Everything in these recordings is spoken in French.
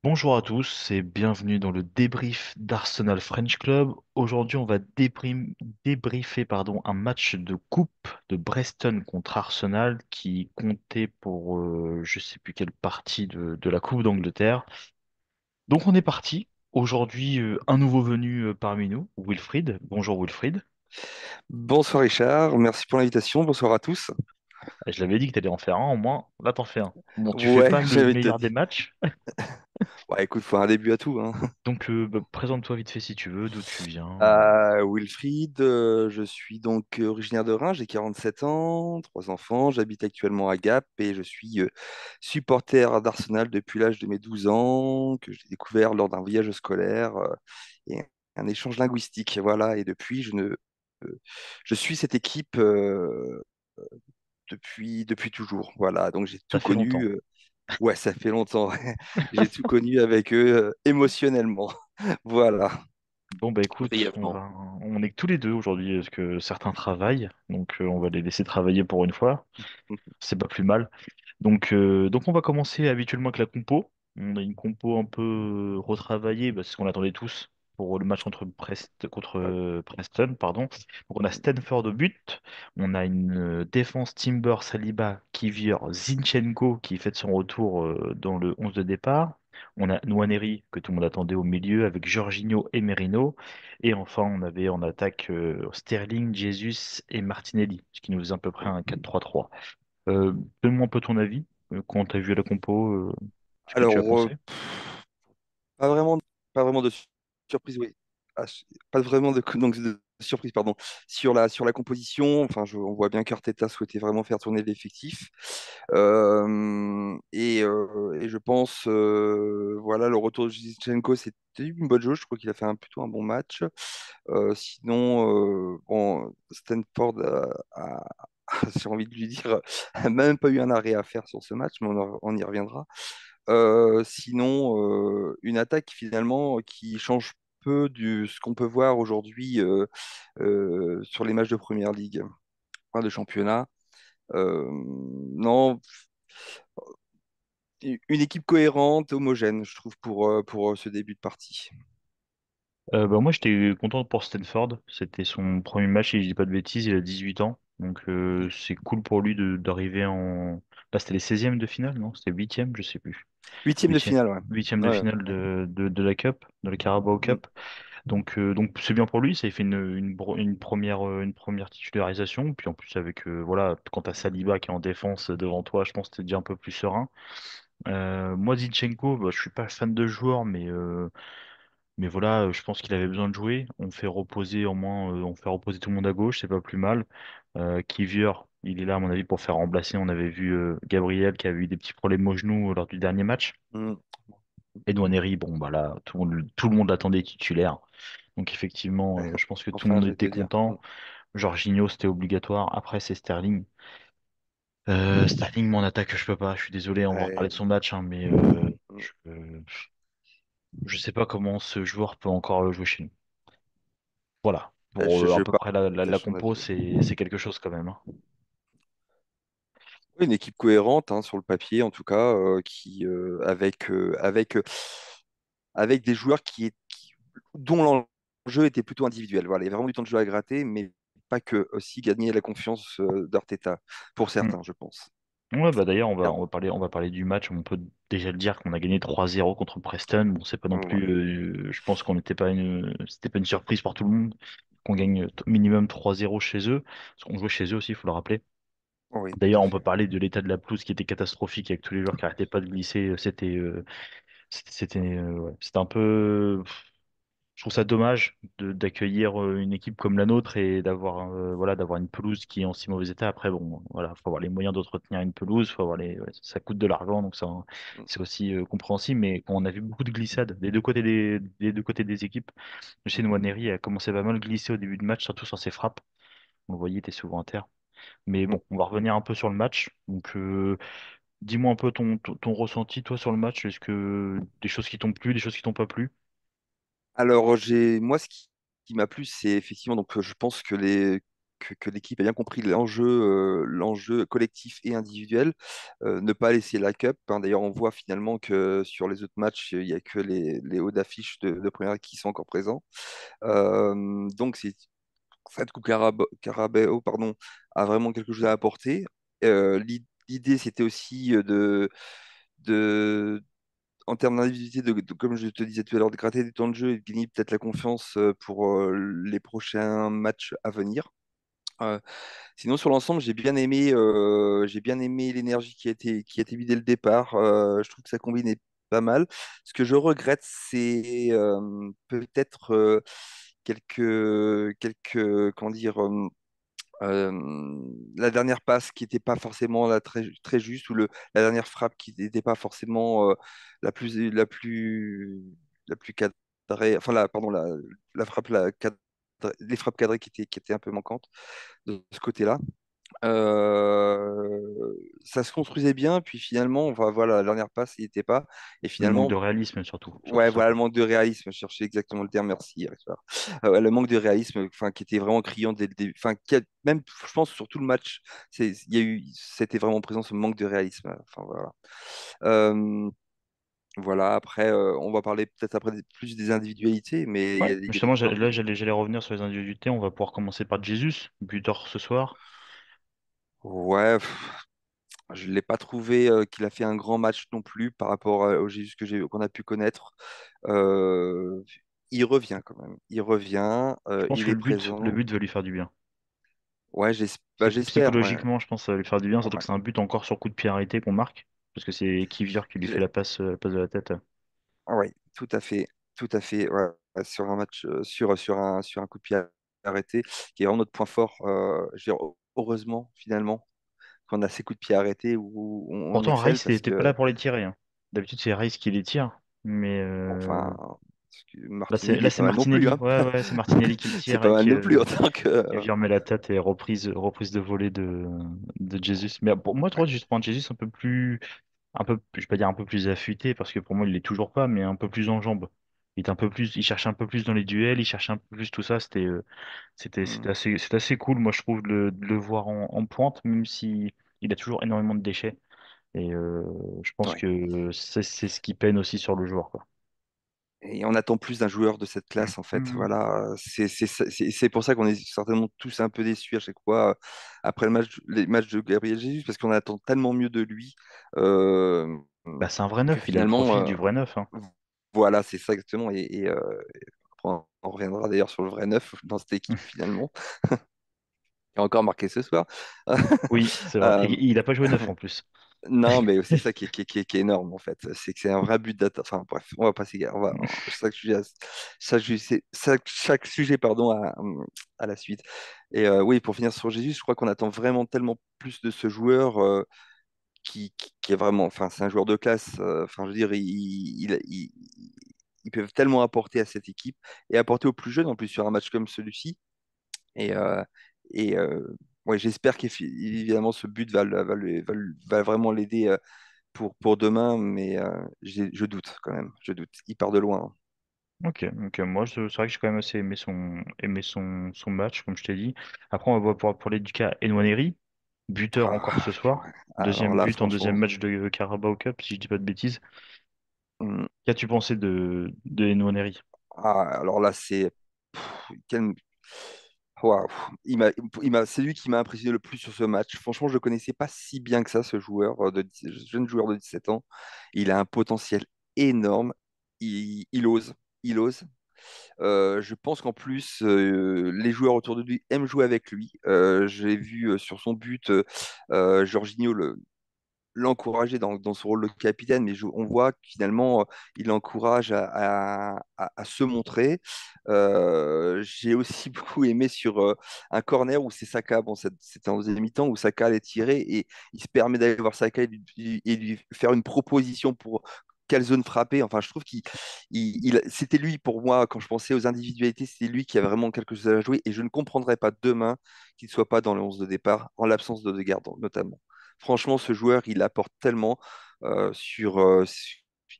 Bonjour à tous et bienvenue dans le débrief d'Arsenal French Club. Aujourd'hui, on va débriefer un match de coupe de Preston contre Arsenal qui comptait pour je sais plus quelle partie de la Coupe d'Angleterre. Donc on est parti. Aujourd'hui, un nouveau venu parmi nous, Wilfried. Bonjour Wilfried. Bonsoir Richard, merci pour l'invitation, bonsoir à tous. Je l'avais dit que tu allais en faire un, au moins là t'en fais un. Bon, tu fais Ouais, pas le j'avais te meilleur des dit. matchs, Ouais, écoute, faut un début à tout, hein. donc présente-toi vite fait si tu veux, d'où tu viens. Wilfried, je suis donc originaire de Reims, j'ai 47 ans, trois enfants, j'habite actuellement à Gap et je suis supporter d'Arsenal depuis l'âge de mes 12 ans, que j'ai découvert lors d'un voyage scolaire et un échange linguistique. Voilà, et depuis, je suis cette équipe depuis toujours. Voilà, donc j'ai Ça tout fait connu. longtemps. Ouais, ça fait longtemps. J'ai tout connu avec eux émotionnellement. Voilà. Bon bah écoute, Brièvement. on est que tous les deux aujourd'hui parce que certains travaillent, donc on va les laisser travailler pour une fois, c'est pas plus mal. Donc on va commencer habituellement avec la compo. On a une compo un peu retravaillée, c'est ce qu'on attendait tous pour le match contre Ouais. Preston, pardon. Donc on a Stanford au but, on a une défense Timber, Saliba, Kivior, Zinchenko qui fait son retour dans le 11 de départ. On a Nwaneri que tout le monde attendait au milieu avec Jorginho et Merino. Et enfin on avait en attaque Sterling, Jesus et Martinelli, ce qui nous faisait à peu près un 4-3-3. Euh, Donne-moi un peu ton avis quand tu as vu la compo, ce que tu as Alors, pensé. pas vraiment, pas vraiment de surprise, oui. Pas vraiment donc, de surprise, pardon. Sur la composition, enfin, on voit bien qu'Arteta souhaitait vraiment faire tourner l'effectif. Et je pense, voilà, le retour de Zinchenko, c'était une bonne chose. Je crois qu'il a fait plutôt un bon match. Sinon, bon, Stanford j'ai envie de lui dire, a même pas eu un arrêt à faire sur ce match, mais on y reviendra. Sinon, une attaque finalement qui change peu de ce qu'on peut voir aujourd'hui sur les matchs de Première Ligue, enfin, de championnat. Non, une équipe cohérente, homogène, je trouve, pour ce début de partie. Moi, j'étais content pour Stanford. C'était son premier match, si je dis pas de bêtises, il a 18 ans. Donc, c'est cool pour lui d'arriver en. Là, c'était les 16e de finale, non? C'était 8e, je sais plus. Huitième de 8e, finale, ouais. 8e de Ouais. finale de la Cup, de la Carabao Mm, Cup. Donc c'est bien pour lui, ça a fait une première titularisation. Puis en plus, avec, voilà, quand t'as Saliba qui est en défense devant toi, je pense que t'es déjà un peu plus serein. Moi, Zinchenko, je suis pas fan de joueur, mais voilà, je pense qu'il avait besoin de jouer. On fait reposer au moins, on fait reposer tout le monde à gauche, c'est pas plus mal. Kivior, il est là à mon avis pour faire remplacer. On avait vu Gabriel qui avait eu des petits problèmes au genou lors du dernier match. mm. Et Nwaneri, bon bah là, tout le monde l'attendait titulaire. Donc effectivement, Ouais. je pense que tout le Enfin, monde je vais te était dire. content. Jorginho, c'était obligatoire. Après, c'est Sterling. Sterling, mon attaque, je peux pas. Je suis désolé, on va reparler Ouais. de son match, hein, mais je sais pas comment ce joueur peut encore jouer chez nous. Voilà. Pour à Je peu près la partage son compo, avis. c'est quelque chose quand même, hein. Oui, une équipe cohérente, hein, sur le papier, en tout cas, avec des joueurs dont l'enjeu était plutôt individuel. Voilà, il y avait vraiment du temps de jeu à gratter, mais pas que, aussi gagner la confiance d'Arteta, pour Mm. certains, je pense. Ouais, bah d'ailleurs, Bien. on va parler du match. On peut déjà le dire qu'on a gagné 3-0 contre Preston. Bon, c'est pas non Ouais. plus, je pense qu'on c'était pas une surprise pour tout le monde qu'on gagne minimum 3-0 chez eux. Parce qu'on jouait chez eux aussi, il faut le rappeler. Oui, tout D'ailleurs, à on peut fait. parler de l'état de la pelouse qui était catastrophique avec tous les joueurs qui arrêtaient pas de glisser. C'était un peu. Je trouve ça dommage d'accueillir une équipe comme la nôtre et d'avoir voilà d'avoir une pelouse qui est en si mauvais état. Après, bon, voilà, faut avoir les moyens d'entretenir une pelouse, faut avoir ouais, ça coûte de l'argent, donc ça Mm, c'est aussi compréhensible. Mais quand on a vu beaucoup de glissades des deux côtés des équipes, je sais mm. Nwaneri a commencé à pas mal glisser au début de match, surtout sur ses frappes. On le voyait, il était souvent à terre. Mais Mm. bon, on va revenir un peu sur le match. Donc, dis-moi un peu ton ressenti, toi, sur le match. Est-ce que des choses qui t'ont plu, des choses qui t'ont pas plu? Alors, moi, ce qui m'a plu, c'est effectivement, donc, je pense que l'équipe a bien compris l'enjeu collectif et individuel, ne pas laisser la cup, hein. D'ailleurs, on voit finalement que sur les autres matchs, il n'y a que les hauts d'affiche de première qui sont encore présents. Donc, cette Coupe Carabao, pardon, a vraiment quelque chose à apporter. L'idée, c'était aussi de, en termes d'individualité, comme je te disais tout à l'heure, de gratter du temps de jeu et de gagner peut-être la confiance pour les prochains matchs à venir. Euh, Sinon, sur l'ensemble, j'ai bien aimé l'énergie qui a été mise dès le départ. Je trouve que ça combinait pas mal. Ce que je regrette, c'est peut-être comment dire, la dernière passe qui n'était pas forcément très juste, ou la dernière frappe qui n'était pas forcément la plus cadrée, enfin, pardon, la frappe, les frappes cadrées qui étaient un peu manquantes de ce côté-là. Ça se construisait bien, puis finalement, enfin, voilà, la dernière passe, il n'y était pas. Et Le manque finalement, de réalisme surtout, surtout ouais, ça, voilà le quoi. manque de réalisme. Je cherchais exactement le terme, merci. Richard. Ouais, le manque de réalisme, enfin, qui était vraiment criant dès le début. Enfin, même, je pense, sur tout le match, c'était vraiment présent ce manque de réalisme. Enfin, voilà. Euh, voilà, après, on va parler peut-être après plus des individualités, mais Ouais, il y a des justement, joueurs là, j'allais revenir sur les individualités. On va pouvoir commencer par Jesus, buteur ce soir. Ouais, je ne l'ai pas trouvé qu'il a fait un grand match non plus par rapport au Jésus qu'on a pu connaître. Euh, il revient quand même. Il revient, Je pense il que est le présent. but va lui faire du bien. Ouais, j'espère. Ouais. Psychologiquement, je pense que ça va lui faire du bien, surtout Ouais. que c'est un but encore sur coup de pied arrêté qu'on marque, parce que c'est Kivior qui lui fait J'ai- la passe de la tête. ouais, tout à fait. Tout à fait. Ouais. Ouais, sur un match, sur un coup de pied arrêté, qui est vraiment notre point fort. Je veux dire, heureusement, finalement, qu'on a ces coups de pied arrêtés où on Pourtant, excelle Rice parce n'était pas là que, pour les tirer, hein. D'habitude, c'est Rice qui les tire, mais enfin, là, Martinelli est c'est pas mal non plus, Martinelli. hein. Ouais, ouais, c'est Martinelli qui le C'est tire pas mal non plus en tant que. qui vient met la tête et reprise de volée de Jesus. Mais pour moi, je trouve juste prendre Jesus un peu, je vais pas dire un peu plus affûté, parce que pour moi, il l'est toujours pas, mais un peu plus en jambes. Il cherchait un peu plus dans les duels, il cherchait un peu plus tout ça. Hmm. C'était assez cool, moi, je trouve, de le voir en pointe, même si il a toujours énormément de déchets. Et je pense Ouais. que c'est ce qui peine aussi sur le joueur, quoi. Et on attend plus d'un joueur de cette classe, en fait. Mhm. Voilà, c'est pour ça qu'on est certainement tous un peu déçus à chaque fois après les matchs de Gabriel Jesus, parce qu'on attend tellement mieux de lui euh, Bah, c'est un vrai que neuf, il a le finalement, profil du vrai neuf, hein. voilà, c'est ça exactement. Après, on reviendra d'ailleurs sur le vrai neuf dans cette équipe finalement. Il a encore marqué ce soir. Oui, c'est vrai. Euh, Et il a pas joué neuf en plus. Non, mais c'est ça qui est énorme en fait. C'est que c'est un vrai but d'attaque. Enfin bref, on va pas s'égarer. Chaque sujet pardon, à la suite. Et oui, pour finir sur Jésus, je crois qu'on attend vraiment tellement plus de ce joueur qui est vraiment. Enfin, c'est un joueur de classe. Enfin, je veux dire, ils peuvent tellement apporter à cette équipe et apporter aux plus jeunes en plus sur un match comme celui-ci. Et, euh, et ouais, j'espère qu'évidemment ce but va vraiment l'aider pour demain, mais je doute quand même. Je doute. Il part de loin, hein. Ok, donc moi, c'est vrai que j'ai quand même assez aimé son match, comme je t'ai dit. Après, on va pouvoir parler du cas Enwaneri, buteur encore ce Ah, soir. ouais. Alors Deuxième là, but en deuxième franchement, match de Carabao Cup, si je dis pas de bêtises. hum, Qu'as-tu pensé de Enwaneri? alors là, quel- waouh. C'est lui qui m'a impressionné le plus sur ce match. Franchement, je ne connaissais pas si bien que ça, ce joueur, jeune joueur de 17 ans. Il a un potentiel énorme. Il ose. Il ose. Je pense qu'en plus, les joueurs autour de lui aiment jouer avec lui. J'ai vu sur son but Jorginho l'encourager dans son rôle de capitaine, mais on voit que finalement, il l'encourage à se montrer. J'ai aussi beaucoup aimé sur un corner où c'est Saka, bon, c'était en deuxième mi-temps, où Saka allait tirer et il se permet d'aller voir Saka et lui faire une proposition pour quelle zone frapper. Enfin, je trouve c'était lui pour moi, quand je pensais aux individualités, c'était lui qui a vraiment quelque chose à jouer et je ne comprendrais pas demain qu'il ne soit pas dans le 11 de départ, en l'absence de Odegaard notamment. Franchement, ce joueur, il apporte tellement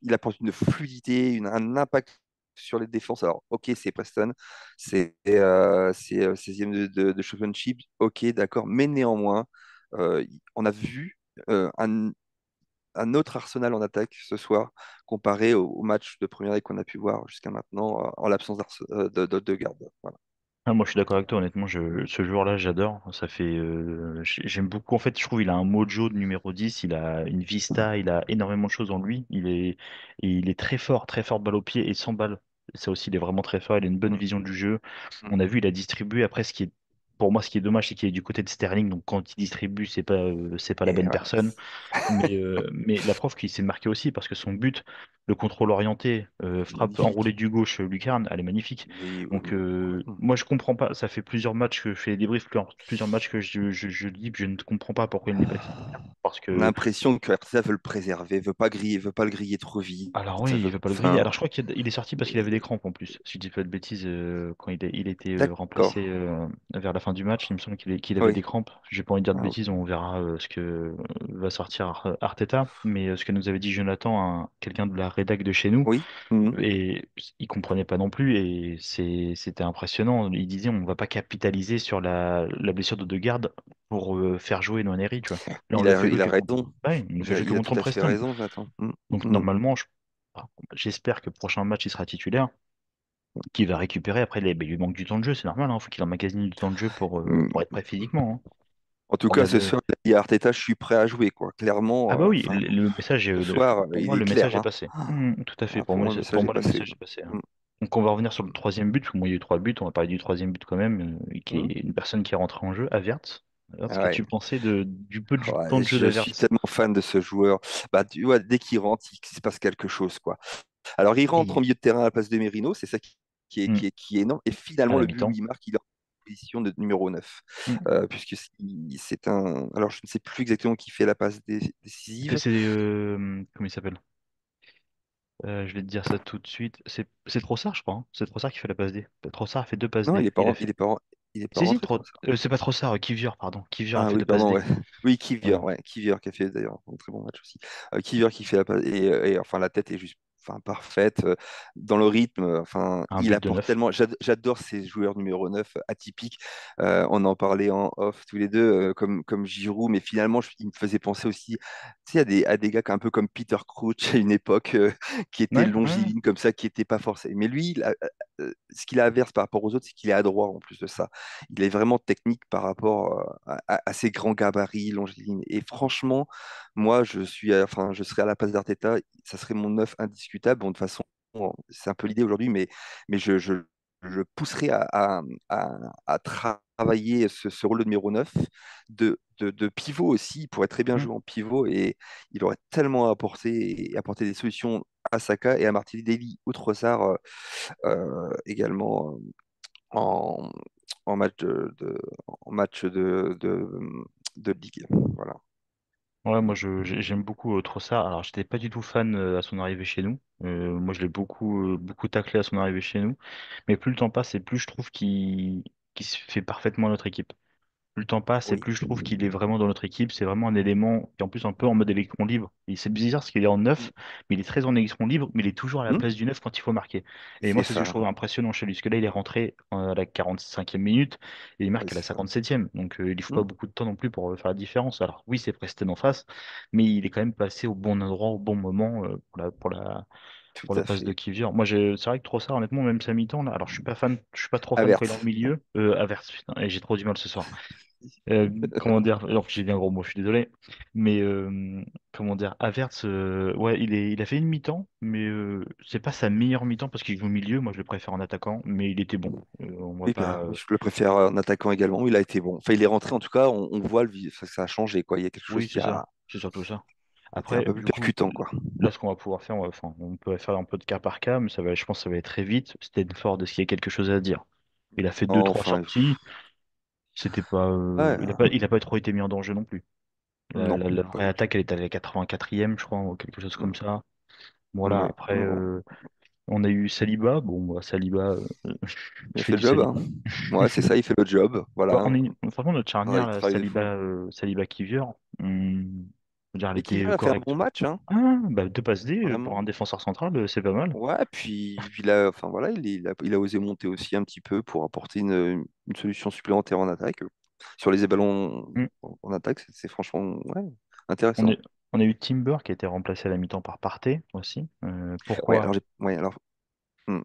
il apporte une fluidité, un impact. sur les défenses. Alors, ok, c'est Preston, c'est 16e de Championship, ok, d'accord, mais néanmoins, on a vu un autre Arsenal en attaque ce soir comparé au match de première ligue qu'on a pu voir jusqu'à maintenant en l'absence de garde. Voilà. Ah, moi, je suis d'accord avec toi, honnêtement, ce joueur-là, j'adore. Ça fait, j'aime beaucoup. En fait, je trouve il a un mojo de numéro 10, il a une vista, il a énormément de choses en lui. Il est très fort balle au pied et sans balle. Ça aussi, il est vraiment très fort. Il a une bonne Mm, vision du jeu. mm. On a vu, il a distribué. Après, pour moi, ce qui est dommage, c'est qu'il est du côté de Sterling. Donc, quand il distribue, c'est pas la Et bonne voilà. personne. Mais la preuve qu'il s'est marqué aussi, parce que son but, le contrôle orienté, frappe enroulé Magnifique. du gauche, lucarne, elle est magnifique. Oui, oui, Donc oui. Mm. moi je comprends pas, ça fait plusieurs matchs que je fais des débriefs, plusieurs matchs que je dis que je ne comprends pas pourquoi il n'est pas titulaire. Parce On a que l'impression que Arteta veut le préserver, veut pas griller, veut pas le griller trop vite. alors Ça oui, il veut, veut pas le griller. enfin, Alors je crois qu'il est sorti parce qu'il avait des et- crampes en plus. Si je dis pas de bêtises, quand il était d'accord. remplacé vers la fin du match, il me semble qu'il avait des Oui. crampes. J'ai pas envie de dire de Ah, bêtises, on verra ce que va sortir Arteta. Mais ce que nous avait dit Jonathan, quelqu'un de la rédac de chez nous, oui. Mhm. et il comprenait pas non plus, et c'était impressionnant. Il disait on va pas capitaliser sur la blessure de Degarde pour faire jouer Nwaneri, tu vois. Là, on le fait Il jouer a que contre. raison. Ouais, on le fait jouer que Il a tout contre à fait Preston. raison, Jonathan. Mm, Donc mm. normalement, j'espère que le prochain match il sera titulaire, qu'il va récupérer. Après, il lui manque du temps de jeu, c'est normal, hein. Faut qu'il emmagasine du temps de jeu pour Mm. être prêt physiquement, hein. En tout On cas, ce avait... soir, il a dit à Arteta, je suis prêt à jouer, quoi. Ah Clairement, bah oui, enfin, le message, ce soir, pour il moi, est le clair, message est hein. passé. Tout à fait, Ah, pour moi, le pour message est moi, le passé. message est passé, hein. Mm, Donc on va revenir sur le troisième but, parce que moi il y a eu trois buts, on va parler du troisième but quand même, qui mm. est une personne qui est rentrée en jeu, Havertz. Havertz, Ah ouais. qu'as-tu pensé du peu du temps Ouais, de jeu je suis d'Havertz? tellement fan de ce joueur. Bah, tu vois, dès qu'il rentre, il se passe quelque chose, quoi. Alors, il rentre en Et milieu de terrain à la place de Merino, c'est ça hum, qui est énorme. Et à finalement, la le but où mi-temps. il marque, il est en position de numéro 9. Hum. Puisque c'est un. Alors, je ne sais plus exactement qui fait la passe décisive. Comment il s'appelle? Je vais te dire ça tout de suite. C'est Trossard, je crois, hein. C'est Trossard qui fait la passe D. Trossard a fait deux passes Non, D. Il a il fait. est il est pas Si, si, rentré trop. c'est pas Trossard, Kivior, pardon. Kivior a Ah fait oui, deux passes pardon, D. ouais. Oui, Kivior, Voilà. ouais. Kivior qui a fait d'ailleurs un très bon match aussi. Kivior qui fait la passe. Et, enfin, la tête est juste enfin, parfaite. Dans le rythme, enfin, Un il but de apporte neuf. tellement. J'adore ces joueurs numéro 9 atypiques. On en parlait en off tous les deux, comme Giroud, mais finalement, il me faisait penser aussi tu sais, à des gars un peu comme Peter Crouch à une époque, qui étaient Ouais, ouais. longilines comme ça, qui n'étaient pas forcés. Mais lui, ce qu'il a inverse par rapport aux autres, c'est qu'il est adroit en plus de ça. Il est vraiment technique par rapport à ses grands gabarits longilines. Et franchement, moi, enfin, je serais à la place d'Arteta, ça serait mon neuf indiscutable. Bon, de toute façon, c'est un peu l'idée aujourd'hui, mais je pousserai à travailler ce rôle de numéro 9 de pivot aussi. Il pourrait très bien Hum. jouer en pivot et il aurait tellement apporté des solutions à Saka et à Martinelli ou Trossard également en, en match en match de ligue. Voilà. Ouais, moi j'aime beaucoup Trossard. Alors j'étais pas du tout fan à son arrivée chez nous. Moi je l'ai beaucoup taclé à son arrivée chez nous. Mais plus le temps passe et plus je trouve qu'il se fait parfaitement à notre équipe. Plus le temps passe et Oui. plus je trouve qu'il est vraiment dans notre équipe. C'est vraiment un élément qui est en plus un peu en mode électron libre. Et c'est bizarre parce qu'il est en neuf, mais il est très en électron libre, mais il est toujours à la Hmm. place du neuf quand il faut marquer. Et moi, C'est c'est ce que je ça. trouve impressionnant chez lui. Parce que là, il est rentré à la 45e minute et il Oui, marque à la c'est ça. 57e. Donc il ne faut pas Hmm. beaucoup de temps non plus pour faire la différence. Alors oui, c'est Preston en face, mais il est quand même passé au bon endroit, au bon moment Tout pour la à passe de fait. Kivior. Moi, c'est vrai que Trossard, honnêtement, même sa mi-temps, là, alors je suis pas fan, je suis pas trop fan quand il est en Averte. milieu. Havertz, putain, et j'ai trop du mal ce soir. Comment dire, alors j'ai dit un gros mot, je suis désolé, mais comment dire, Havertz, ouais, il a fait une mi-temps, mais c'est pas sa meilleure mi-temps parce qu'il joue au milieu. Moi, je le préfère en attaquant, mais il était bon. On va Oui, pas, je le préfère en attaquant également. Il a été bon. Enfin, il est rentré, en tout cas, on voit ça a changé, quoi. Il y a quelque chose oui, qui c'est ça, a c'est surtout ça. été un Après, peu plus du coup, percutant, quoi. là, ce qu'on va pouvoir faire, enfin, on peut faire un peu de cas par cas, mais je pense que ça va être très vite. Stanford, est-ce qu'il y a quelque chose à dire? Il a fait deux, Non, trois enfin, sorties. C'était pas, ouais, il a pas trop été mis en danger non plus. non, La pas vraie du tout. attaque, elle est à la 84e, je crois, ou quelque chose comme ça. Voilà, Ouais, après, non, on a eu Saliba. Bon, bah, Saliba, il il a fait fait le du job, hein. Saliba. Ouais, c'est ça, il fait le job. Bah, Voilà. franchement, notre Ah, charnière, il là, travaille de fou. Saliba Kivior, Je veux dire, elle Et était Kylian a fait un bon correcte. match, hein, Ah, bah, deux passes D pour un vraiment. défenseur central, c'est pas mal. Ouais, puis enfin, voilà, il a osé monter aussi un petit peu pour apporter une solution supplémentaire en attaque. Sur les ballons Hmm. en attaque, c'est franchement ouais, On intéressant. est, on a eu Timber qui a été remplacé à la mi-temps par Partey aussi. Ouais, Pourquoi? alors, hmm,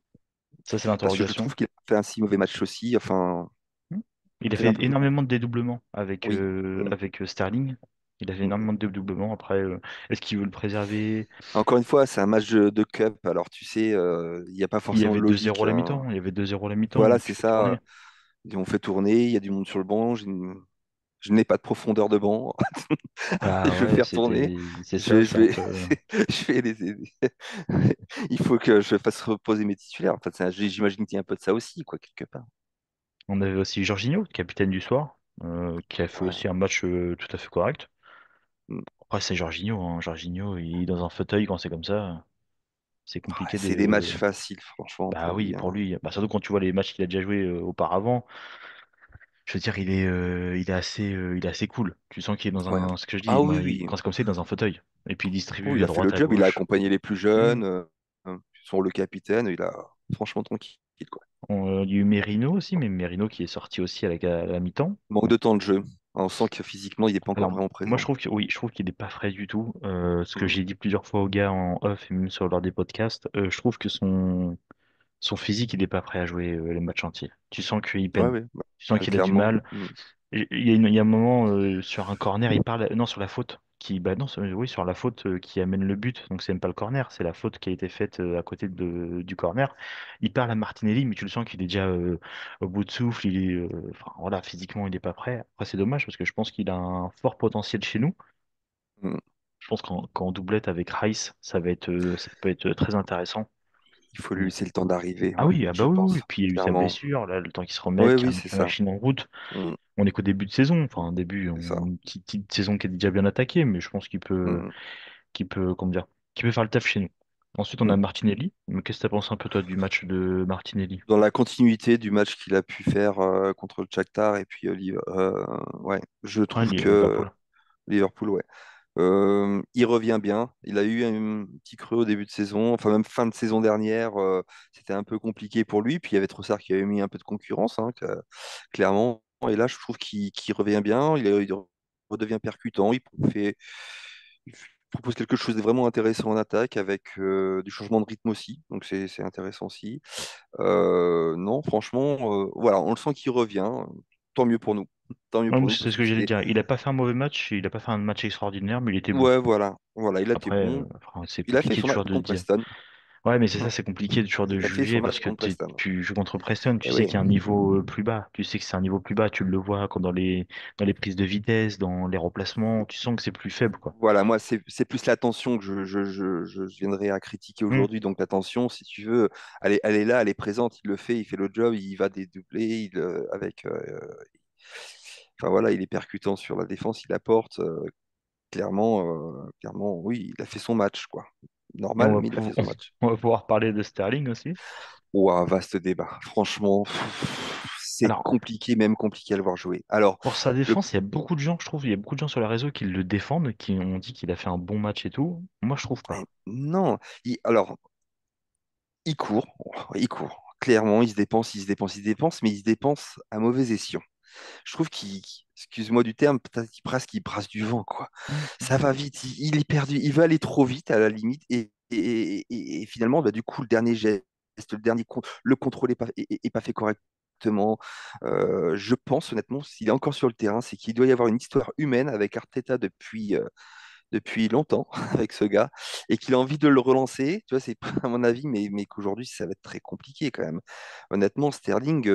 Ça, c'est parce que je l'interrogation. trouve qu'il a fait un si mauvais match aussi. Enfin, Hmm. Il a peut-être un fait peu beaucoup. énormément de dédoublements avec, Oui. Hmm, Sterling. Il a fait hmm. énormément de dédoublements. Après, est-ce qu'il veut le préserver? Encore une fois, c'est un match de cup. Alors, tu sais, il n'y a pas Il y forcément de avait 2-0 logique, à la hein. mi-temps. Il y avait 2-0 à la mi-temps, Voilà, donc tu c'est fais tourner. ça. On fait tourner, il y a du monde sur le banc. Je n'ai pas de profondeur de banc. Je Bah vais ouais, faire tourner. c'est ça, Je c'est un vais, peu. je vais Il faut que je fasse reposer mes titulaires. En fait, j'imagine qu'il y a un peu de ça aussi, quoi, quelque part. On avait aussi Jorginho, capitaine du soir, qui a fait Ouais. aussi un match tout à fait correct. Mm. Après, c'est Jorginho, hein. Jorginho, il est dans un fauteuil quand c'est comme ça. C'est Ouais, compliqué c'est des matchs de. faciles, franchement, Bah pour oui, lui, pour hein. lui. Bah, surtout quand tu vois les matchs qu'il a déjà joués auparavant. Je veux dire, il est assez cool. Tu sens qu'il est dans Ouais. un. Ce que je dis, Ah oui, oui. quand c'est comme ça, il est dans un fauteuil. Et puis il Oh, distribue il à a fait le droite, à job, il a gauche. accompagné les plus Hmm. jeunes, sur le capitaine, il a franchement tranquille, quoi. Il y a eu Merino aussi, mais Merino qui est sorti aussi à la mi-temps. Manque de temps de jeu. On sent que physiquement, il n'est pas encore Alors, vraiment moi, je présent. trouve que oui, je trouve qu'il n'est pas frais du tout. Ce que Mm. j'ai dit plusieurs fois aux gars en off et même sur lors des podcasts, je trouve que son physique, il n'est pas prêt à jouer les matchs entiers. Tu sens qu'il Ouais, peine. ouais. Tu sens qu'il a du Clairement. mal. Mm. Il y a un moment sur un corner, il parle, non, sur la faute. Bah non, oui, sur la faute qui amène le but. Donc c'est même pas le corner, c'est la faute qui a été faite à côté du corner. Il parle à Martinelli, mais tu le sens qu'il est déjà au bout de souffle. Enfin voilà, physiquement, il n'est pas prêt. Après, c'est dommage parce que je pense qu'il a un fort potentiel chez nous. Mm. Je pense qu'en doublette avec Rice, ça peut être très intéressant. Il faut lui Euh, laisser le temps d'arriver, Ah ouais, oui, ah bah je oui, oui, pense. oui. Puis il y a eu sa Clairement. blessure, là, le temps qu'il se Oui, remette, qu'il oui, remette c'est la ça. machine en route. Mm. On est qu'au début de saison, enfin début, C'est ça. une petite saison qui est déjà bien attaquée, mais je pense Mm. comment dire, qu'il peut faire le taf chez nous. Ensuite, on Mm. a Martinelli. Mais qu'est-ce que t'as pensé un peu toi du match de Martinelli? Dans la continuité du match qu'il a pu faire contre le Shakhtar et puis ouais, je Ah, trouve que Liverpool. Liverpool, ouais. Il revient bien. Il a eu un petit creux au début de saison, enfin même fin de saison dernière, c'était un peu compliqué pour lui. Puis il y avait Trossard qui avait mis un peu de concurrence, hein, clairement. Et là, je trouve qu'il revient bien. Il redevient percutant. Il propose quelque chose de vraiment intéressant en attaque avec du changement de rythme aussi. Donc c'est intéressant aussi. Non, franchement, voilà, on le sent qu'il revient. Tant mieux pour nous. Tant mieux Ouais, pour mais nous c'est parce ce que que j'allais c'est. dire. Il a pas fait un mauvais match, il a pas fait un match extraordinaire, mais il était bon. Ouais, voilà. Voilà, il a été Après, bon. enfin, c'est Il a fait compliqué son match toujours de contre dire. Preston. Ouais, mais c'est ça, c'est compliqué toujours de Il a fait son juger parce match que contre Preston. tu joues contre Preston, tu Eh sais oui. qu'il y a un niveau plus bas. Tu sais que c'est un niveau plus bas, tu le vois quand dans les prises de vitesse, dans les remplacements, tu sens que c'est plus faible, quoi. Voilà, moi, c'est plus la tension que je viendrai à critiquer Hmm. aujourd'hui. Donc, la tension, si tu veux, elle est là, elle est présente, il le fait, il fait le job, il va dédoubler, enfin voilà, il est percutant sur la défense, il apporte. Clairement, oui, il a fait son match, quoi. Et Normal, mais il a fait son match. on va pouvoir parler de Sterling aussi. Ouah, vaste débat. Franchement, c'est Alors, compliqué, même compliqué à le voir jouer. Alors, pour sa le défense, il y a beaucoup de gens, je trouve, il y a beaucoup de gens sur les réseaux qui le défendent, qui ont dit qu'il a fait un bon match et tout. Moi, je trouve ouais, pas. non, alors, il court, il court. Clairement, il se dépense, il se dépense, il se dépense, mais il se dépense à mauvais escient. Je trouve excuse-moi du terme, peut-être qu'il brasse du vent, quoi. Hmm. Ça va vite, il est perdu, il va aller trop vite à la limite, et finalement, bah, du coup, le dernier geste, le contrôle est pas fait correctement. Je pense honnêtement, s'il est encore sur le terrain, c'est qu'il doit y avoir une histoire humaine avec Arteta depuis longtemps avec ce gars et qu'il a envie de le relancer. Tu vois, c'est pas à mon avis, mais qu'aujourd'hui, ça va être très compliqué quand même. Honnêtement, Sterling,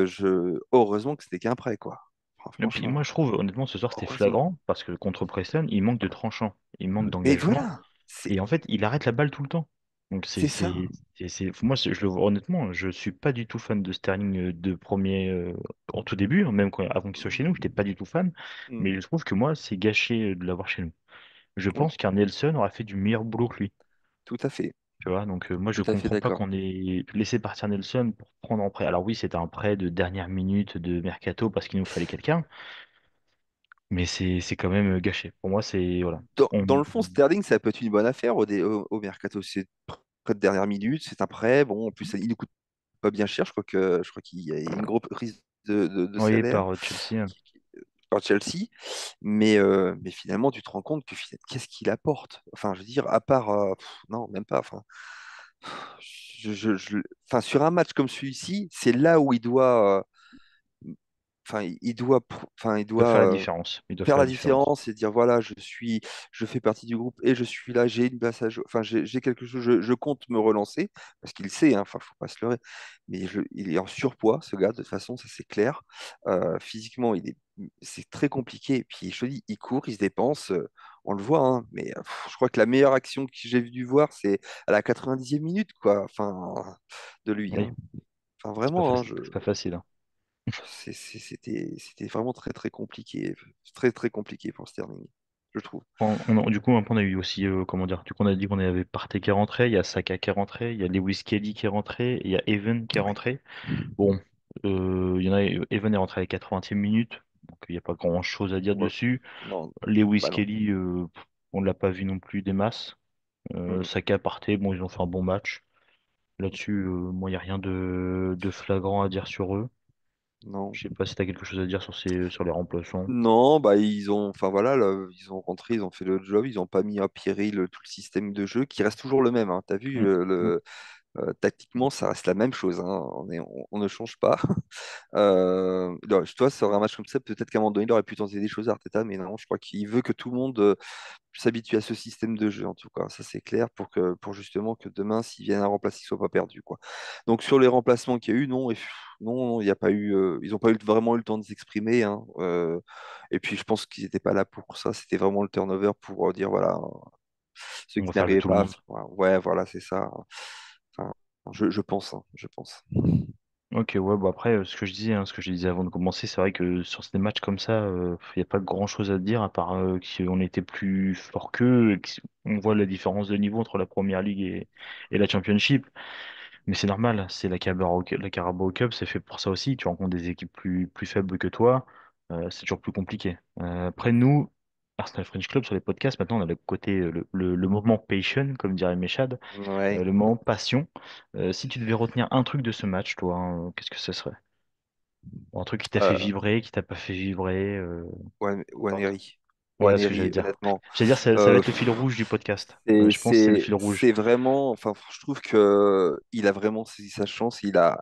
heureusement que c'était qu'un prêt, quoi. Enfin, Et puis franchement, moi je trouve honnêtement ce soir c'était heureusement. flagrant parce que contre Preston il manque de tranchant, il manque Mais d'engagement voilà, et en fait il arrête la balle tout le temps. Donc c'est ça. moi je le vois honnêtement je suis pas du tout fan de Sterling de premier en tout début hein, même avant qu'il soit chez nous j'étais pas du tout fan Mm. mais je trouve que moi c'est gâché de l'avoir chez nous. Je Oui, pense qu'un Nelson aurait fait du meilleur boulot que lui. tout à fait. Tu vois, donc moi je Tout à fait comprends pas d'accord. qu'on ait laissé partir Nelson pour prendre en prêt. Alors oui, c'était un prêt de dernière minute de mercato parce qu'il nous fallait quelqu'un. mais c'est quand même gâché. Pour moi, c'est voilà. Dans On, le fond, Sterling, ça peut être une bonne affaire au mercato. C'est prêt de dernière minute, c'est un prêt. Bon, en plus, il ne coûte pas bien cher. Je crois qu'il y a une grosse prise de oui, salaire par Chelsea, hein. par Chelsea. Mais finalement, tu te rends compte que qu'est-ce qu'il apporte? Enfin, je veux dire, à part. Non, même pas. Enfin, enfin, sur un match comme celui-ci, c'est là où il doit. Enfin, il Il doit faire la doit différence. Il doit faire faire la la différence. différence et dire voilà, je fais partie du groupe et je suis là, j'ai une place enfin, j'ai quelque chose, je compte me relancer parce qu'il sait, hein, enfin, faut pas se leurrer, mais il est en surpoids, ce gars, de toute façon, ça c'est clair. Physiquement, c'est très compliqué. Et puis, je te dis, il court, il se dépense, on le voit, hein, mais je crois que la meilleure action que j'ai dû voir, c'est à la 90e minute, quoi, enfin, de lui, Oui, hein. Enfin, vraiment, hein, c'est pas facile, hein. c'était vraiment très très compliqué, très très compliqué pour Sterling, je trouve. Du coup, après, on a eu aussi, comment dire, du coup, on a dit qu'on avait Partey qui est rentré, il y a Saka qui est rentré, il y a Lewis Kelly qui est rentré, il y a Even qui est Ouais. rentré. Bon, il y en a, Even est rentré à la 80e minute, donc il n'y a pas grand-chose à dire Ouais. dessus. Non, Lewis bah non. Kelly, on ne l'a pas vu non plus des masses. Mm, Saka, Partey, bon, ils ont fait un bon match. Là-dessus, moi, il n'y a rien de flagrant à dire sur eux. non. Je sais pas si tu as quelque chose à dire sur les remplaçants. Non, bah enfin voilà, là, ils ont rentré, ils ont fait le job, ils n'ont pas mis en péril tout le système de jeu qui reste toujours le même, hein. T'as vu, Mm, mm. tactiquement, ça reste la même chose, hein. On ne change pas. Non, toi, sur un match comme ça, peut-être qu'à un moment donné, il aurait pu tenter des choses à Arteta, mais non, je crois qu'il veut que tout le monde s'habitue à ce système de jeu, en tout cas. Ça, c'est clair pour justement que demain, s'ils viennent à remplacer, ils ne soient pas perdus, quoi. Donc, sur les remplacements qu'il y a eu, non, non, il y a pas eu, ils n'ont pas vraiment eu le temps de s'exprimer, hein. Et puis, je pense qu'ils n'étaient pas là pour ça. C'était vraiment le turnover pour dire, voilà, ceux On qui va faire jouer n'arrivaient tout le pas monde. ouais, voilà, c'est ça. Enfin, je pense, hein, je pense. Ok, ouais, bah après, ce que je disais avant de commencer, c'est vrai que sur ces matchs comme ça, il n'y a pas grand-chose à dire, à part qu'on était plus fort qu'eux, et qu'on voit la différence de niveau entre la Première Ligue et la Championship. Mais c'est normal, c'est la Carabao Cup, c'est fait pour ça aussi. Tu rencontres des équipes plus faibles que toi, c'est toujours plus compliqué. Après, nous, Arsenal French Club, sur les podcasts, maintenant, on a le côté, le moment passion, comme dirait Mechad, Ouais. le moment passion. Si tu devais retenir un truc de ce match, toi, hein, qu'est-ce que ce serait? Un truc qui t'a fait Euh, vibrer, qui t'a pas fait vibrer. Waneri. Voilà ce que j'allais Waneri, dire. honnêtement. J'allais dire, ça va Euh, être le fil rouge du podcast. C'est Je pense que c'est le fil rouge. c'est vraiment, enfin, je trouve que il a vraiment saisi sa chance. Il a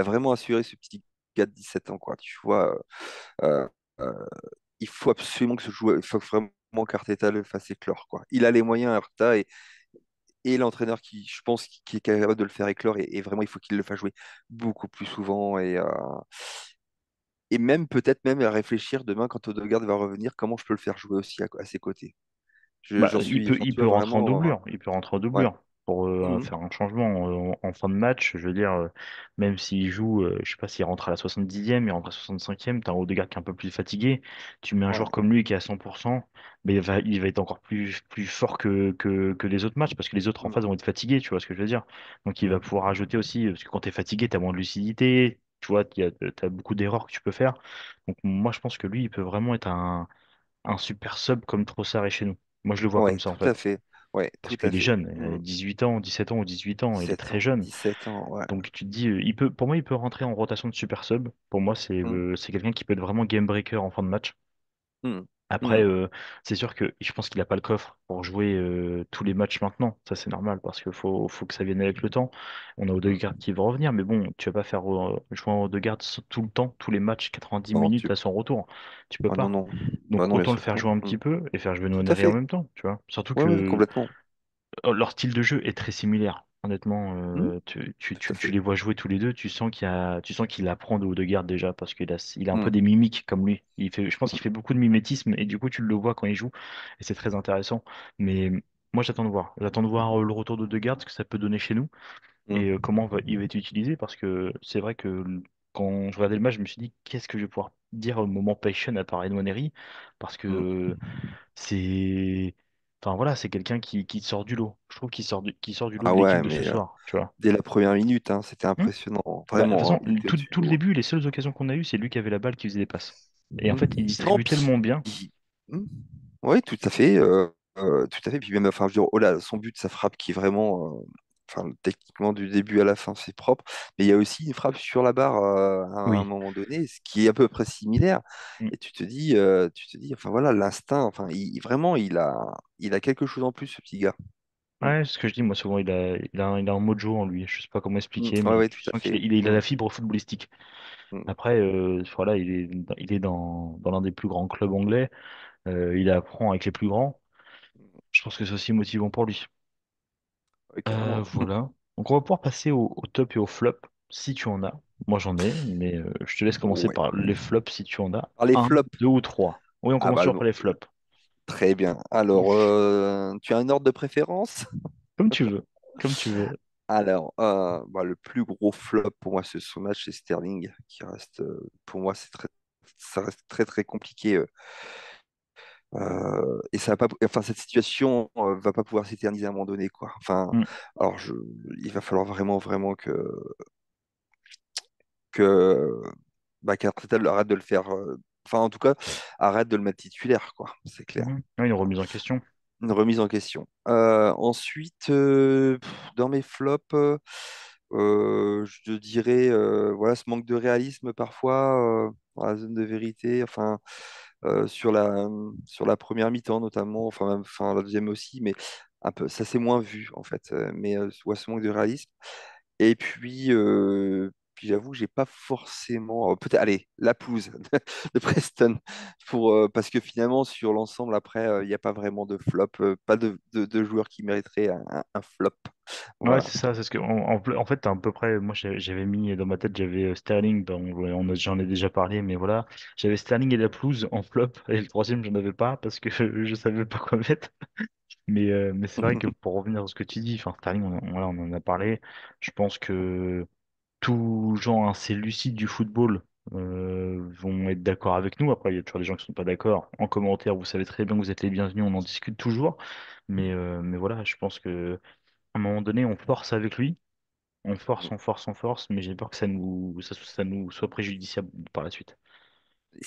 vraiment assuré ce petit gars de 17 ans, quoi. Tu vois, euh, euh, il faut absolument que ce joueur, il faut vraiment qu'Arteta le fasse éclore, quoi. Il a les moyens, Arteta, et l'entraîneur qui, je pense, qui est capable de le faire éclore. Et vraiment, il faut qu'il le fasse jouer beaucoup plus souvent. Et même, peut-être même à réfléchir demain, quand Odegaard va revenir, comment je peux le faire jouer aussi à ses côtés. Bah, J'en suis, enfin, il tu peut vois, rentrer en vraiment. doublure. Il peut rentrer en Ouais. doublure pour Mhm. faire un changement en fin de match. Je veux dire, même s'il joue, je sais pas s'il rentre à la 70e, il rentre à la 65e, t'as un Odegaard qui est un peu plus fatigué. Tu mets un joueur Ouais. comme lui qui est à 100%, mais il va être encore plus fort que les autres matchs parce que les autres en face Mhm. vont être fatigués, tu vois ce que je veux dire. Donc il va Mhm. pouvoir ajouter aussi, parce que quand t'es fatigué, t'as moins de lucidité. Tu vois, t'as beaucoup d'erreurs que tu peux faire. Donc moi, je pense que lui, il peut vraiment être un super sub comme Trossard est chez nous. Moi, je le vois Ouais, comme ça, en tout à fait. fait. Ouais, Parce tout à qu'il est fait. jeune, il a Mhm. 18 ans, 17 ans ou 18 ans, il est 17 très ans, jeune. 17 ans, ouais. Donc tu te dis, pour moi, il peut rentrer en rotation de super sub. Pour moi, Mhm. c'est quelqu'un qui peut être vraiment game breaker en fin de match. Mhm. Après, Mhm. c'est sûr que je pense qu'il n'a pas le coffre pour jouer tous les matchs maintenant. Ça, c'est normal parce qu'il faut que ça vienne avec le temps. On a Mhm. Odegaard qui va revenir, mais bon, tu vas pas faire jouer Odegaard tout le temps, tous les matchs, 90 Non, minutes à son retour. Tu peux ah non, pas. non. Bah Donc non, bien autant le sûr que faire non. jouer un petit Mhm. peu et faire jouer Tout à Nwaneri en fait. même temps, tu vois. Surtout Ouais, ouais, que complètement. leur style de jeu est très similaire. Honnêtement, Mhm. Tout à tu fait. les vois jouer tous les deux, tu sens qu'il apprend de Odegaard déjà parce il a un peu Mhm. des mimiques comme lui. Je pense qu'il fait beaucoup de mimétisme et du coup tu le vois quand il joue et c'est très intéressant. Mais moi j'attends de voir. J'attends de voir le retour d'Odegaard, ce que ça peut donner chez nous et Mhm. comment il va être utilisé parce que c'est vrai que quand je regardais le match, je me suis dit qu'est-ce que je vais pouvoir dire au moment passion à part Nwaneri parce Mhm. que c'est enfin voilà, c'est quelqu'un qui sort du lot. Je trouve qu'il sort du lot Ah de l'équipe ouais, de ce mais soir, tu vois. dès la première minute, hein, c'était Hmm. impressionnant, Bah, de toute vraiment, façon, hein. tout le début, les seules occasions qu'on a eues, c'est lui qui avait la balle qui faisait des passes. Et en fait, il Non, distribue puis, tellement bien. hmm, oui, tout à fait. Tout à fait. Puis même, enfin, je veux dire, oh là, son but, sa frappe qui est vraiment, enfin, techniquement du début à la fin, c'est propre. Mais il y a aussi une frappe sur la barre à un Oui. moment donné, ce qui est à peu près similaire. Mm. Et tu te dis, enfin voilà, l'instinct, enfin, vraiment, il a quelque chose en plus, ce petit gars. Hmm. Ouais, c'est ce que je dis, moi souvent, il a un mojo en lui. Je sais pas comment expliquer, Ouais, mais ouais, tu tout à sens fait. il a la fibre footballistique. Hmm. Après, voilà, il est dans l'un des plus grands clubs anglais. Il apprend avec les plus grands. Je pense que c'est aussi motivant pour lui. Ouais, carrément. Voilà. Donc on va pouvoir passer au top et au flop, si tu en as. Moi j'en ai, mais je te laisse commencer Ouais. par les flops si tu en as. Alors, les Un, flops. deux ou trois. Oui, on Ah commence bah, toujours non, par les flops. très bien. Alors, tu as un ordre de préférence? Comme tu veux. Comme tu veux. Alors, bah, le plus gros flop pour moi ce match, c'est Sterling, qui reste, pour moi, ça reste très très compliqué. Et ça va pas, enfin, cette situation va pas pouvoir s'éterniser à un moment donné, quoi. Enfin, Mm. alors, il va falloir vraiment vraiment que qu'Arteta arrête de le faire. Enfin, en tout cas, arrête de le mettre titulaire, quoi. C'est clair. Mhm. Ouais, une remise en question. Une remise en question. Ensuite, dans mes flops, je te dirais voilà, ce manque de réalisme parfois dans la zone de vérité, enfin sur la première mi-temps notamment, enfin même enfin, la deuxième aussi, mais un peu ça s'est moins vu en fait. Mais ouais, ce manque de réalisme. Et puis j'avoue, j'ai pas forcément. Peut-être, allez, la pelouse de Preston, parce que finalement, sur l'ensemble, après, il n'y a pas vraiment de flop, pas de joueurs qui mériteraient un flop. Ouais, Voilà. c'est ça, c'est ce que en fait, t'as à peu près, moi j'avais mis dans ma tête, j'avais Sterling, ouais, j'en ai déjà parlé, mais voilà, j'avais Sterling et la pelouse en flop, et le troisième, j'en avais pas parce que je savais pas quoi mettre. Mais c'est vrai que pour revenir à ce que tu dis, enfin, Sterling, voilà, on en a parlé, je pense que tous gens assez lucides du football vont être d'accord avec nous. Après, il y a toujours des gens qui sont pas d'accord. En commentaire, vous savez très bien que vous êtes les bienvenus, on en discute toujours. Mais voilà, je pense que à un moment donné, on force avec lui. On force, on force, on force, mais j'ai peur que ça nous soit préjudiciable par la suite.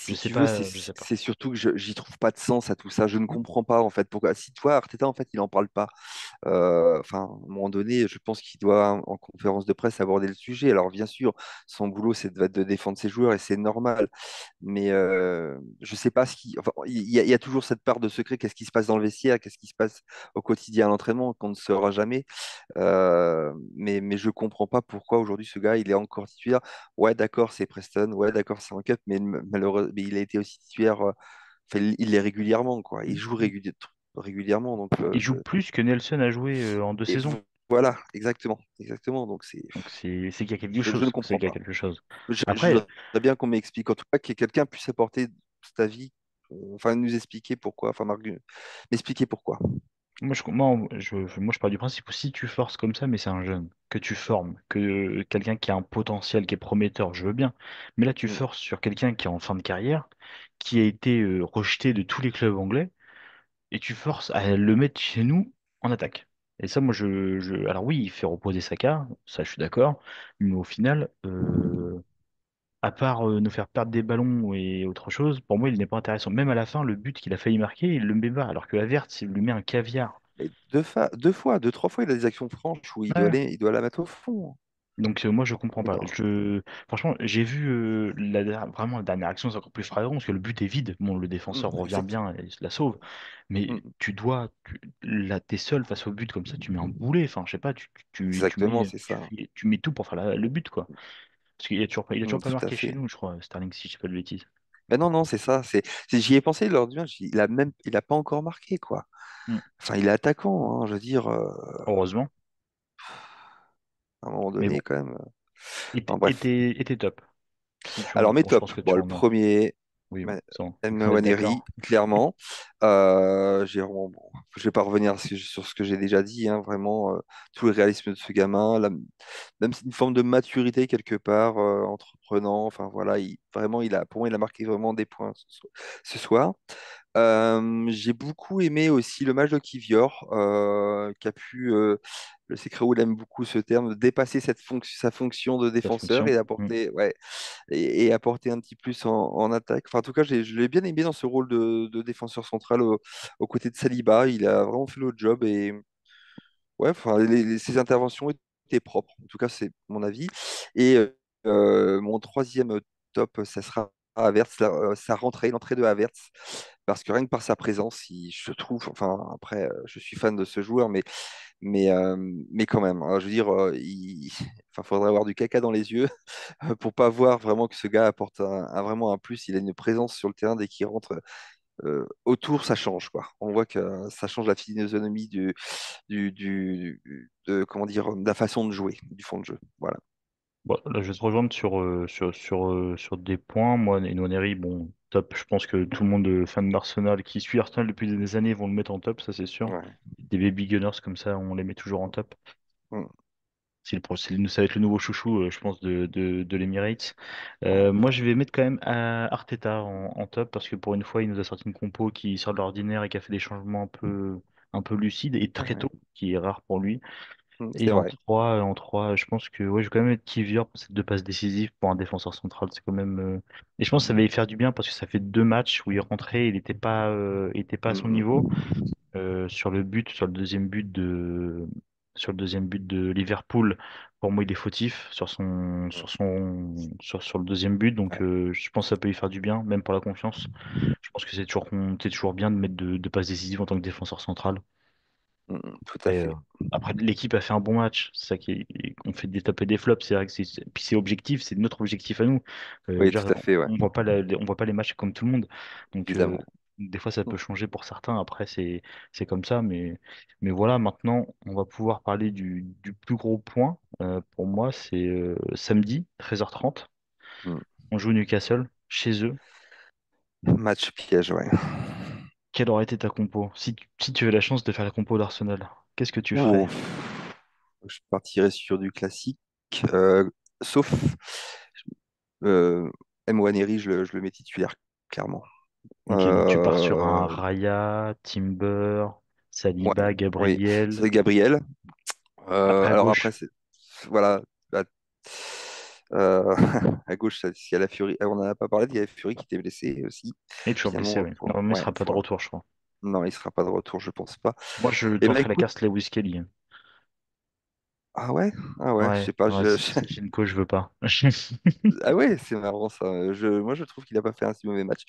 Je Si sais tu veux, pas, je sais pas. c'est surtout que j'y trouve pas de sens à tout ça. Je ne comprends pas en fait pourquoi. Si toi, Arteta, en fait, il en parle pas. Enfin, à un moment donné, je pense qu'il doit en conférence de presse aborder le sujet. Alors bien sûr, son boulot, c'est de défendre ses joueurs et c'est normal. Mais je sais pas ce qui. Enfin, il y a toujours cette part de secret. Qu'est-ce qui se passe dans le vestiaire? Qu'est-ce qui se passe au quotidien à l'entraînement qu'on ne saura jamais? Mais je comprends pas pourquoi aujourd'hui ce gars il est encore titulaire. Ouais, d'accord, c'est Preston. Ouais, d'accord, c'est en cup. Mais malheureusement, mais il a été aussi titulaire. Enfin, il l'est régulièrement, quoi. Il joue régulièrement. Donc, Il joue plus que Nelson a joué en 2 saisons. voilà, exactement, exactement. Donc Donc c'est qu'il y a quelque je ne chose. C'est comprends qu'il y a pas. quelque chose. Je Après, voudrais bien qu'on m'explique, en tout cas, que quelqu'un puisse apporter cet avis, enfin nous expliquer pourquoi, enfin m'expliquer pourquoi. moi, je pars du principe où si tu forces comme ça, mais c'est un jeune, que tu formes, que quelqu'un qui a un potentiel, qui est prometteur, je veux bien. Mais là, tu Mm, forces sur quelqu'un qui est en fin de carrière, qui a été rejeté de tous les clubs anglais, et tu forces à le mettre chez nous en attaque. Et ça, moi, alors oui, il fait reposer Saka, ça, je suis d'accord, mais au final, à part nous faire perdre des ballons et autre chose, pour moi, il n'est pas intéressant. Même à la fin, le but qu'il a failli marquer, il le met pas, alors que Havertz, il lui met un caviar. Mais deux, trois fois, il a des actions franches où Ouais. il doit la mettre au fond. Donc moi je comprends Mais pas. non. Franchement j'ai vu vraiment la dernière action c'est encore plus flagrant parce que le but est vide. Bon le défenseur revient Exact. bien et la sauve, mais Mm, là t'es seul face au but comme ça tu mets un boulet. Enfin je sais pas exactement, c'est ça. tu mets tout pour faire le but quoi. Parce qu'il a toujours pas Tout à marqué chez fait. nous je crois Sterling si je dis pas de bêtises. Mais non, non, c'est ça. J'y ai pensé lors du match. Il a pas encore marqué, quoi. Hmm. Enfin, il est attaquant, hein, je veux dire, Heureusement. à un moment Mais donné, bon quand même. était Enfin, bref. était top. Si tu en Alors, as. mes Bon je tops. pense que Bon, tu le en as. premier, Oui bon ça on est Waneri, d'accord. clairement. Bon, je vais pas revenir sur ce que j'ai déjà dit, hein, vraiment, tout le réalisme de ce gamin, même c'est une forme de maturité quelque part, surprenant. Enfin voilà, vraiment, pour moi, il a marqué vraiment des points ce soir. J'ai beaucoup aimé aussi le match de Kivior, qui a pu, le Secret aime beaucoup ce terme, de dépasser sa fonction de La défenseur fonction. et Mm. apporter, ouais, et apporter un petit plus en attaque. Enfin, en tout cas, je l'ai bien aimé dans ce rôle de défenseur central aux côtés de Saliba. Il a vraiment fait le job et ouais, enfin, ses interventions étaient propres. En tout cas, c'est mon avis. Et mon troisième top, ça sera Havertz, sa rentrée, l'entrée de Havertz, parce que rien que par sa présence, je trouve, enfin après, je suis fan de ce joueur, mais, euh, mais quand même, hein, je veux dire, enfin, faudrait avoir du caca dans les yeux pour pas voir vraiment que ce gars apporte vraiment un plus. Il a une présence sur le terrain dès qu'il rentre. Autour, ça change, quoi. On voit que ça change la physionomie comment dire, de la façon de jouer, du fond de jeu. Voilà. Bon, là, je vais te rejoindre sur des points. Moi, Nwaneri, bon, top. Je pense que tout le monde fan d'Arsenal qui suit Arsenal depuis des années vont le mettre en top, ça c'est sûr. Ouais. Des baby gunners comme ça, on les met toujours en top. Mm. Ça va être le nouveau chouchou, je pense, de l'Emirates. Ouais. Moi, je vais mettre quand même Arteta en top parce que pour une fois, il nous a sorti une compo qui sort de l'ordinaire et qui a fait des changements un peu lucides et très Ouais. tôt, qui est rare pour lui. C'est Et vrai. en 3, je pense que ouais, je vais quand même mettre Kivior pour cette deux passes décisives pour un défenseur central. C'est quand même. Et je pense que ça va lui faire du bien parce que ça fait deux matchs où il rentrait, il était pas à Mm, son niveau. mm. Sur le deuxième but de Liverpool, pour moi, il est fautif Mm. sur le deuxième but. Donc, Ouais. je pense que ça peut lui faire du bien, même pour la confiance. Je pense que c'est toujours bien de mettre deux passes décisives en tant que défenseur central. Tout à Après, fait. l'équipe a fait un bon match. C'est ça on fait des tops et des flops. C'est vrai que puis c'est objectif, c'est notre objectif à nous. Oui, tout à Genre, fait, ouais. on voit pas les matchs comme tout le monde. Donc, Évidemment. des fois, ça Mm. peut changer pour certains. Après, c'est comme ça. Mais voilà, maintenant, on va pouvoir parler du plus gros point. Pour moi, c'est samedi, 13h30. Mm. On joue Newcastle chez eux. Match piège, ouais. Quelle aurait été ta compo? Si tu avais la chance de faire la compo d'Arsenal, qu'est-ce que tu Ouh, ferais? je partirais sur du classique, sauf Mwaneri, je le mets titulaire, clairement. Ok, donc tu pars sur un Euh, Raya, Timber, ouais, Saliba, oui, Gabriel. c'est Gabriel. Après à Alors après, gauche. voilà. Bah, euh, à gauche, il y a la Fury. On n'en a pas parlé, il y a la Fury qui était blessé aussi. Et toujours blessé, Finalement, oui. Normalement, il ouais, sera pas de retour, je crois. non, il sera pas de retour, je pense pas. Moi, je Et ben tenterai la écoute, carte Lewis Kelly. ah ouais, ah ouais, je Ouais, sais pas, ouais, Zinchenko, je veux pas. ah ouais, c'est marrant ça. Moi, je trouve qu'il n'a pas fait un si mauvais match.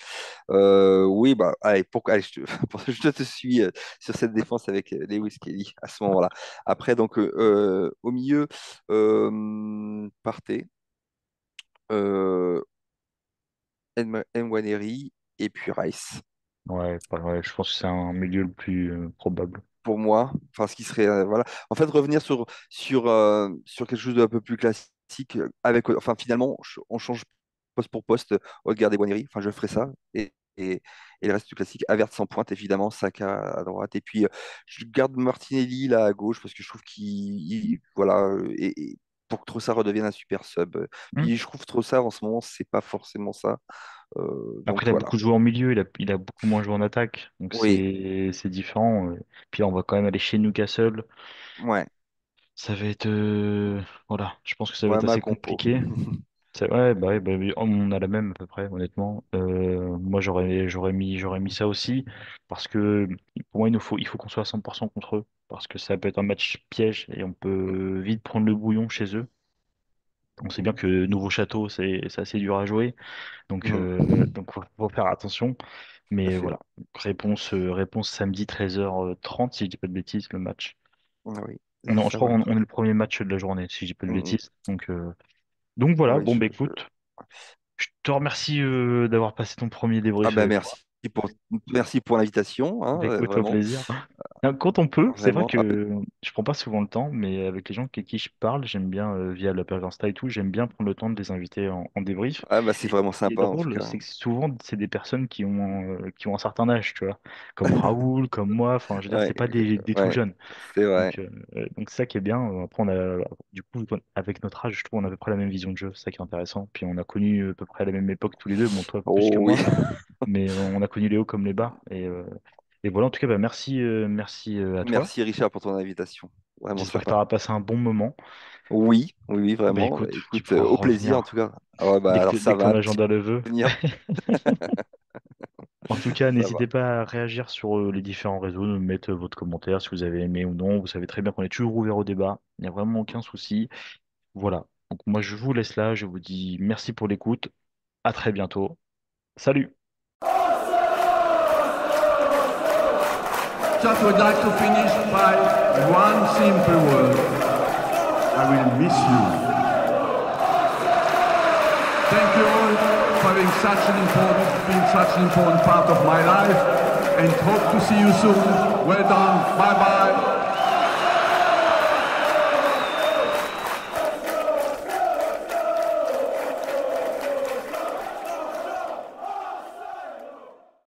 Oui, bah, allez, allez, je te suis sur cette défense avec Lewis Kelly à ce moment-là. Après, donc, au milieu, Partey, euh, Nwaneri et puis Rice. Ouais, je pense que c'est un milieu le plus probable. Pour moi, enfin, ce qui serait, voilà. En fait, revenir sur quelque chose d'un peu plus classique, avec, enfin, finalement, on change poste pour poste, Odegaard et Nwaneri. Enfin, je ferai ça. Et le reste du classique, Havertz en pointe, évidemment, Saka à droite. Et puis, je garde Martinelli là à gauche parce que je trouve voilà, et pour que Trossard redevienne un super sub. Hmm. Puis, je trouve Trossard en ce moment, c'est pas forcément ça. Après, Donc, il a voilà. beaucoup joué en milieu, il a beaucoup moins joué en attaque. Donc, Oui, c'est différent. Puis là, on va quand même aller chez Newcastle. ouais, Ça va être. Voilà, je pense que ça va ouais, être ma assez compo. compliqué. Ouais, oui, on a la même à peu près, honnêtement. Moi, j'aurais mis ça aussi parce que pour moi, il faut qu'on soit à 100% contre eux parce que ça peut être un match piège et on peut vite prendre le bouillon chez eux. On sait bien que Nouveau Château, c'est assez dur à jouer, donc faut faire attention. Tout à Mais fait. voilà, réponse samedi 13h30 si je dis pas de bêtises, le match. Ah oui, Non, je ça crois voilà. qu'on est le premier match de la journée si je dis pas de Mm, mm. bêtises. Donc voilà, Oui, bon bah écoute. Je te remercie d'avoir passé ton premier Ah débrief ben avec merci. moi. Merci pour l'invitation, hein, Bah, écoute, au vraiment, plaisir. Quand on peut, c'est vrai vraiment. que je prends pas souvent le temps, mais avec les gens avec qui je parle, j'aime bien, via la page Insta et tout, j'aime bien prendre le temps de les inviter en débrief. Ah, bah, c'est Et vraiment ce qui est sympa en tout drôle, cas. c'est que souvent, c'est des personnes qui ont un certain âge, tu vois, comme Raoul, comme moi, enfin, je veux dire, Ouais, c'est pas des tout ouais, jeunes. c'est vrai. Donc c'est ça qui est bien. Après, du coup, avec notre âge, je trouve, on a à peu près la même vision de jeu, c'est ça qui est intéressant. Puis on a connu à peu près à la même époque tous les deux, bon, toi plus que Oh oui. moi, mais on a connu Léo comme les bas. Et voilà, en tout cas, bah, merci à toi. Merci Richard pour ton invitation. Vraiment J'espère que tu sympa. auras passé un bon moment. Oui, oui, oui, Bah vraiment. écoute, tu Écoute, pourras au plaisir en revenir tout cas. Ah ouais, bah dès alors dès ça que ton va, agenda le veut. venir, En tout cas, ça va. n'hésitez pas à réagir sur les différents réseaux, nous mettre votre commentaire si vous avez aimé ou non. Vous savez très bien qu'on est toujours ouvert au débat. Il n'y a vraiment aucun souci. Voilà. Donc moi, je vous laisse là. Je vous dis merci pour l'écoute. À très bientôt. Salut! Just would like to finish by one simple word. I will miss you. Thank you all for being such an important part of my life, and hope to see you soon. Well done. Bye bye.